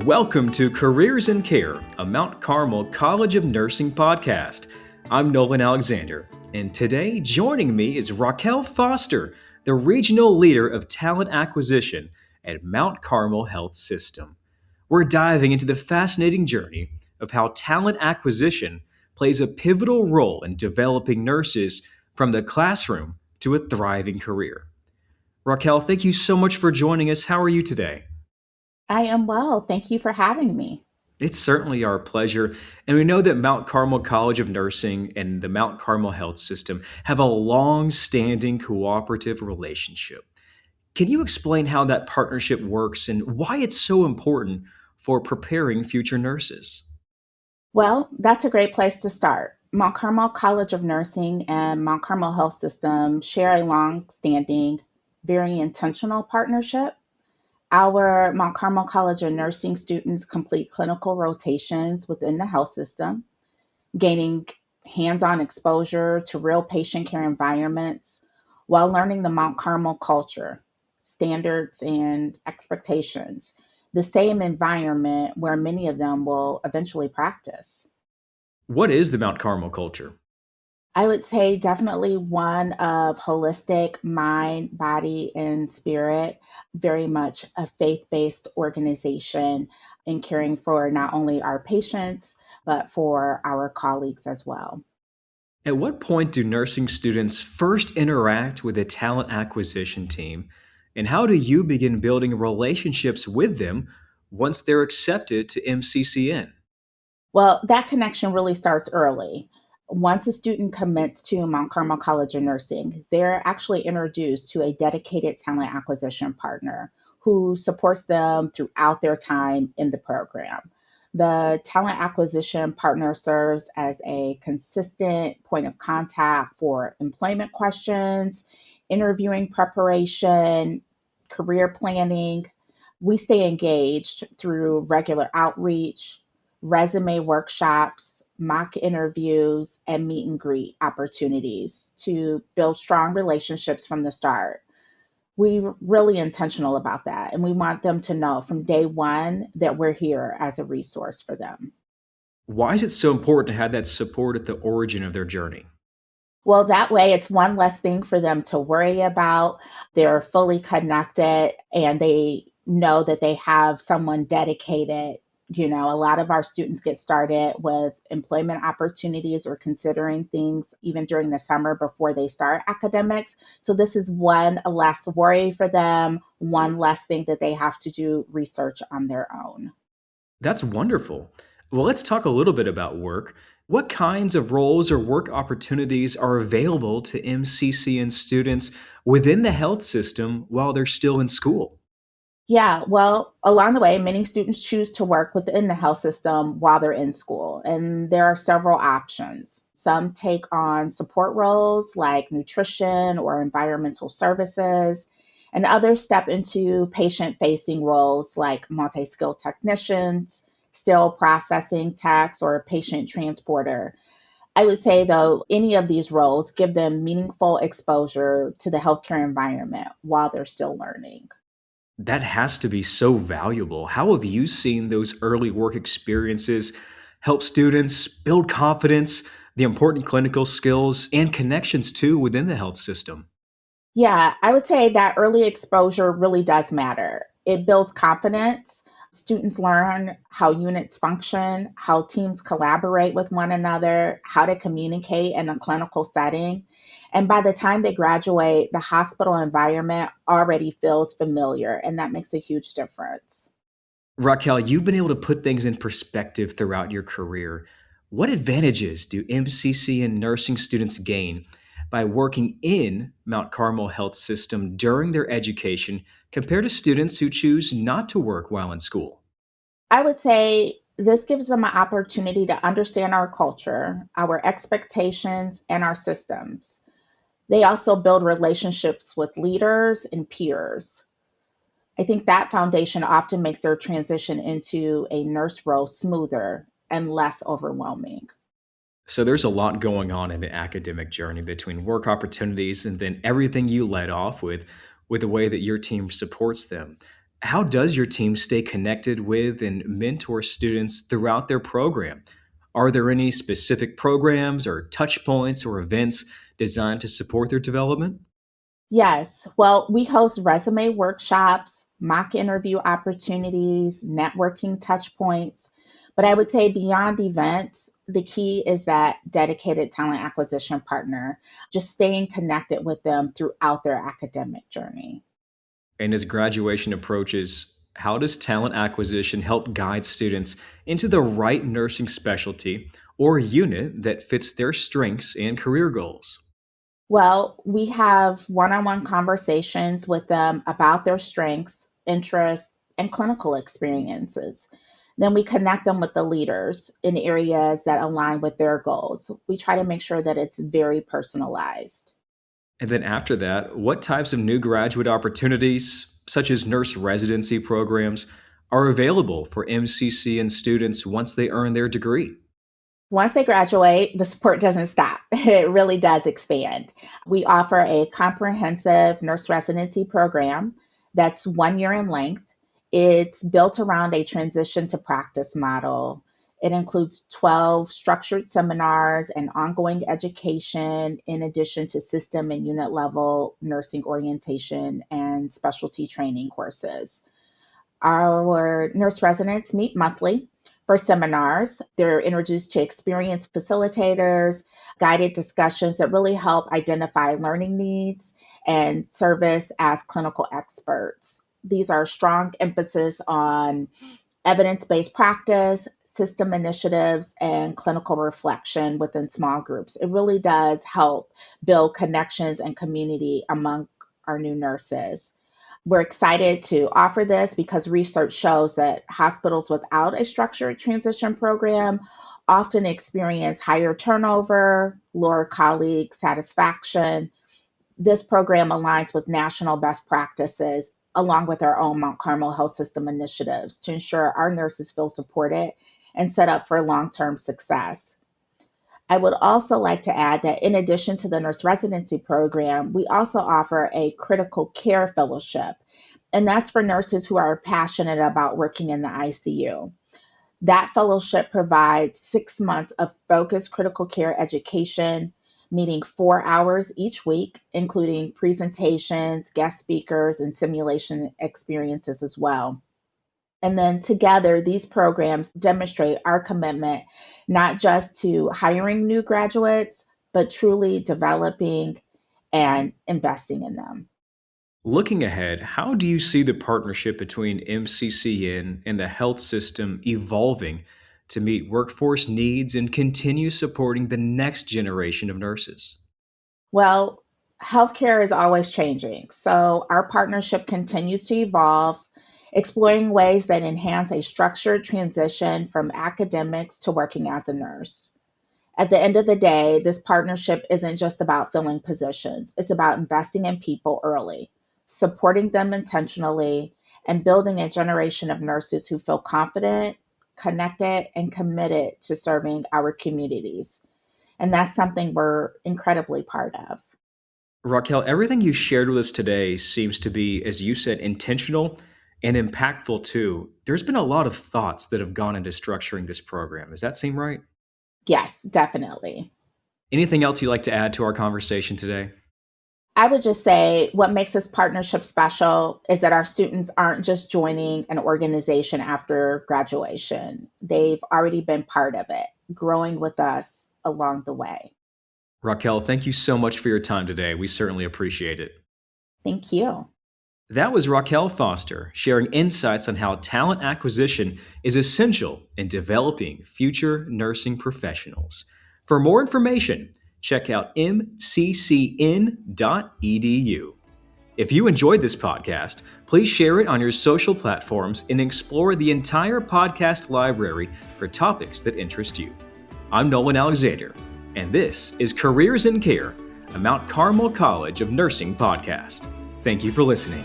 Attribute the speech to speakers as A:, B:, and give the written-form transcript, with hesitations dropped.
A: Welcome to Careers in Care, a Mount Carmel College of Nursing podcast. I'm Nolan Alexander, and today joining me is Raquel Foster, the Regional Leader of Talent Acquisition at Mount Carmel Health System. We're diving into the fascinating journey of how talent acquisition plays a pivotal role in developing nurses from the classroom to a thriving career. Raquel, thank you so much for joining us. How are you today?
B: I am well. Thank you for having me.
A: It's certainly our pleasure. And we know that Mount Carmel College of Nursing and the Mount Carmel Health System have a long standing cooperative relationship. Can you explain how that partnership works and why it's so important for preparing future nurses?
B: Well, that's a great place to start. Mount Carmel College of Nursing and Mount Carmel Health System share a long-standing, very intentional partnership. Our Mount Carmel College of Nursing students complete clinical rotations within the health system, gaining hands-on exposure to real patient care environments while learning the Mount Carmel culture, standards, and expectations, the same environment where many of them will eventually practice.
A: What is the Mount Carmel culture?
B: I would say definitely one of holistic mind, body, and spirit, very much a faith based organization in caring for not only our patients, but for our colleagues as well.
A: At what point do nursing students first interact with a talent acquisition team? And how do you begin building relationships with them once they're accepted to MCCN?
B: Well, that connection really starts early. Once a student commits to Mount Carmel College of Nursing, they're actually introduced to a dedicated talent acquisition partner who supports them throughout their time in the program. The talent acquisition partner serves as a consistent point of contact for employment questions, interviewing preparation, career planning. We stay engaged through regular outreach, resume workshops, mock interviews, and meet and greet opportunities to build strong relationships from the start. We're really intentional about that, and we want them to know from day one that we're here as a resource for them.
A: Why is it so important to have that support at the origin of their journey?
B: Well, that way it's one less thing for them to worry about. They're fully connected and they know that they have someone dedicated. A lot of our students get started with employment opportunities or considering things even during the summer before they start academics. So this is one less worry for them, one less thing that they have to do research on their own.
A: That's wonderful. Well, let's talk a little bit about work. What kinds of roles or work opportunities are available to MCCN students within the health system while they're still in school?
B: Yeah, well, along the way, many students choose to work within the health system while they're in school, and there are several options. Some take on support roles like nutrition or environmental services, and others step into patient facing roles like multi skilled technicians, still processing techs, or patient transporter. I would say, though, any of these roles give them meaningful exposure to the healthcare environment while they're still learning.
A: That has to be so valuable. How have you seen those early work experiences help students build confidence, the important clinical skills, and connections too within the health system?
B: Yeah, I would say that early exposure really does matter. It builds confidence. Students learn how units function, how teams collaborate with one another, how to communicate in a clinical setting. And by the time they graduate, the hospital environment already feels familiar, and that makes a huge difference.
A: Raquel, you've been able to put things in perspective throughout your career. What advantages do MCC and nursing students gain by working in Mount Carmel Health System during their education compared to students who choose not to work while in school?
B: I would say this gives them an opportunity to understand our culture, our expectations, and our systems. They also build relationships with leaders and peers. I think that foundation often makes their transition into a nurse role smoother and less overwhelming.
A: So there's a lot going on in the academic journey between work opportunities and then everything you led off with the way that your team supports them. How does your team stay connected with and mentor students throughout their program? Are there any specific programs or touch points or events designed to support their development?
B: Yes. Well, we host resume workshops, mock interview opportunities, networking touch points. But I would say beyond events, the key is that dedicated talent acquisition partner, just staying connected with them throughout their academic journey.
A: And as graduation approaches, how does talent acquisition help guide students into the right nursing specialty or unit that fits their strengths and career goals?
B: Well, we have one on one conversations with them about their strengths, interests, and clinical experiences. Then we connect them with the leaders in areas that align with their goals. We try to make sure that it's very personalized.
A: And then after that, what types of new graduate opportunities, such as nurse residency programs, are available for MCC and students once they earn their degree?
B: Once they graduate, the support doesn't stop. It really does expand. We offer a comprehensive nurse residency program that's 1 year in length. It's built around a transition to practice model. It includes 12 structured seminars and ongoing education, in addition to system and unit level nursing orientation and specialty training courses. Our nurse residents meet monthly for seminars. They're introduced to experienced facilitators, guided discussions that really help identify learning needs and service as clinical experts. These are strong emphasis on evidence based practice, system initiatives, and clinical reflection within small groups. It really does help build connections and community among our new nurses. We're excited to offer this because research shows that hospitals without a structured transition program often experience higher turnover, lower colleague satisfaction. This program aligns with national best practices along with our own Mount Carmel Health System initiatives to ensure our nurses feel supported and set up for long term success. I would also like to add that in addition to the nurse residency program, we also offer a critical care fellowship, and that's for nurses who are passionate about working in the ICU. That fellowship provides 6 months of focused critical care education, meeting 4 hours each week, including presentations, guest speakers, and simulation experiences as well. And then together, these programs demonstrate our commitment not just to hiring new graduates, but truly developing and investing in them.
A: Looking ahead, how do you see the partnership between MCCN and the health system evolving to meet workforce needs and continue supporting the next generation of nurses?
B: Well, healthcare is always changing, so our partnership continues to evolve, exploring ways that enhance a structured transition from academics to working as a nurse. At the end of the day, this partnership isn't just about filling positions, it's about investing in people early, supporting them intentionally, and building a generation of nurses who feel confident, connected, and committed to serving our communities. And that's something we're incredibly proud of.
A: Raquel, everything you shared with us today seems to be, as you said, intentional and impactful too. There's been a lot of thoughts that have gone into structuring this program. Does that seem right?
B: Yes, definitely.
A: Anything else you'd like to add to our conversation today?
B: I would just say what makes this partnership special is that our students aren't just joining an organization after graduation. They've already been part of it, growing with us along the way.
A: Raquel, thank you so much for your time today. We certainly appreciate it.
B: Thank you.
A: That was Raquel Foster sharing insights on how talent acquisition is essential in developing future nursing professionals. For more information, check out mccn.edu. If you enjoyed this podcast, please share it on your social platforms and explore the entire podcast library for topics that interest you. I'm Nolan Alexander, and this is Careers in Care, a Mount Carmel College of Nursing podcast. Thank you for listening.